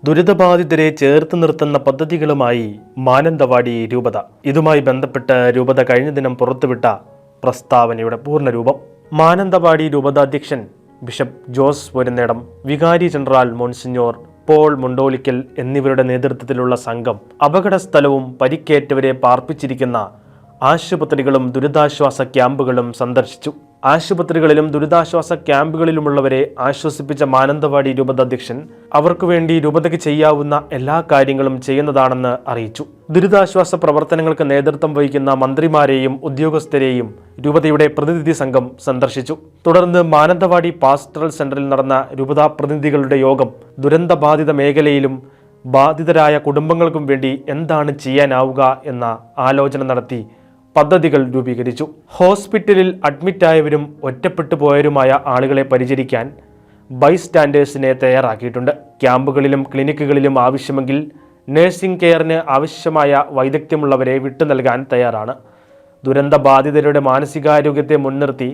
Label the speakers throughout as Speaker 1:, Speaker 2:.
Speaker 1: ദുരിതബാധിതരെ ചേർത്ത് നിർത്തുന്ന പദ്ധതികളുമായി മാനന്തവാടി രൂപത. ഇതുമായി ബന്ധപ്പെട്ട് രൂപത കഴിഞ്ഞ ദിനം പുറത്തുവിട്ട പ്രസ്താവനയുടെ പൂർണ്ണരൂപം. മാനന്തവാടി രൂപതാധ്യക്ഷൻ ബിഷപ്പ് ജോസ് പൊരുന്നേടം, വികാരി ജനറൽ മോൺസിഞ്ഞോർ പോൾ മുണ്ടോലിക്കൽ എന്നിവരുടെ നേതൃത്വത്തിലുള്ള സംഘം അപകടസ്ഥലവും പരിക്കേറ്റവരെ പാർപ്പിച്ചിരിക്കുന്ന ആശുപത്രികളും ദുരിതാശ്വാസ ക്യാമ്പുകളും സന്ദർശിച്ചു. ആശുപത്രികളിലും ദുരിതാശ്വാസ ക്യാമ്പുകളിലുമുള്ളവരെ ആശ്വസിപ്പിച്ച മാനന്തവാടി രൂപതാധ്യക്ഷൻ അവർക്കു വേണ്ടി രൂപതയ്ക്ക് ചെയ്യാവുന്ന എല്ലാ കാര്യങ്ങളും ചെയ്യുന്നതാണെന്ന് അറിയിച്ചു. ദുരിതാശ്വാസ പ്രവർത്തനങ്ങൾക്ക് നേതൃത്വം വഹിക്കുന്ന മന്ത്രിമാരെയും ഉദ്യോഗസ്ഥരെയും രൂപതയുടെ പ്രതിനിധി സംഘം സന്ദർശിച്ചു. തുടർന്ന് മാനന്തവാടി പാസ്റ്ററൽ സെന്ററിൽ നടന്ന രൂപതാ പ്രതിനിധികളുടെ യോഗം ദുരന്തബാധിത മേഖലയിലും ബാധിതരായ കുടുംബങ്ങൾക്കും വേണ്ടി എന്താണ് ചെയ്യാനാവുക എന്ന ആലോചന നടത്തി പദ്ധതികൾ രൂപീകരിച്ചു. ഹോസ്പിറ്റലിൽ അഡ്മിറ്റായവരും ഒറ്റപ്പെട്ടു പോയവരുമായ ആളുകളെ പരിചരിക്കാൻ ബൈസ്റ്റാൻഡേഴ്സിനെ തയ്യാറാക്കിയിട്ടുണ്ട്. ക്യാമ്പുകളിലും ക്ലിനിക്കുകളിലും ആവശ്യമെങ്കിൽ നഴ്സിംഗ് കെയറിന് ആവശ്യമായ വൈദഗ്ധ്യമുള്ളവരെ വിട്ടു നൽകാൻ തയ്യാറാണ്. ദുരന്തബാധിതരുടെ മാനസികാരോഗ്യത്തെ മുൻനിർത്തി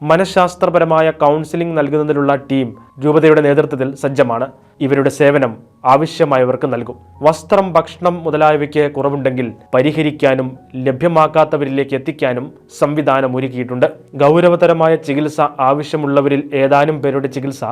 Speaker 1: മനഃശാസ്ത്രപരമായ കൗൺസിലിംഗ് നൽകുന്നതിനുള്ള ടീം രൂപതയുടെ നേതൃത്വത്തിൽ സജ്ജമാണ്. ഇവരുടെ സേവനം ആവശ്യമായവർക്ക് നൽകും. വസ്ത്രം, ഭക്ഷണം മുതലായവയ്ക്ക് കുറവുണ്ടെങ്കിൽ പരിഹരിക്കാനും ലഭ്യമാക്കാത്തവരിലേക്ക് എത്തിക്കാനും സംവിധാനം ഒരുക്കിയിട്ടുണ്ട്. ഗൗരവതരമായ ചികിത്സ ആവശ്യമുള്ളവരിൽ ഏതാനും പേരുടെ ചികിത്സ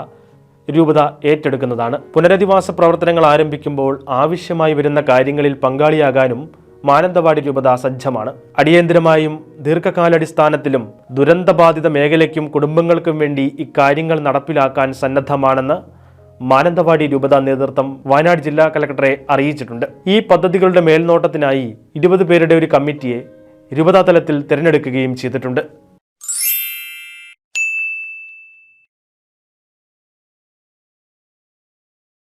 Speaker 1: രൂപത ഏറ്റെടുക്കുന്നതാണ്. പുനരധിവാസ പ്രവർത്തനങ്ങൾ ആരംഭിക്കുമ്പോൾ ആവശ്യമായി വരുന്ന കാര്യങ്ങളിൽ പങ്കാളിയാകാനും മാനന്തവാടി രൂപത സജ്ജമാണ്. അടിയന്തരമായും ദീർഘകാലാടിസ്ഥാനത്തിലും ദുരന്തബാധിത മേഖലയ്ക്കും കുടുംബങ്ങൾക്കും വേണ്ടി ഇക്കാര്യങ്ങൾ നടപ്പിലാക്കാൻ സന്നദ്ധമാണെന്ന് മാനന്തവാടി രൂപത നേതൃത്വം വയനാട് ജില്ലാ കലക്ടറെ അറിയിച്ചിട്ടുണ്ട്. ഈ പദ്ധതികളുടെ മേൽനോട്ടത്തിനായി 20 പേരുടെ ഒരു കമ്മിറ്റിയെ രൂപതാ തലത്തിൽ തിരഞ്ഞെടുക്കുകയും ചെയ്തിട്ടുണ്ട്.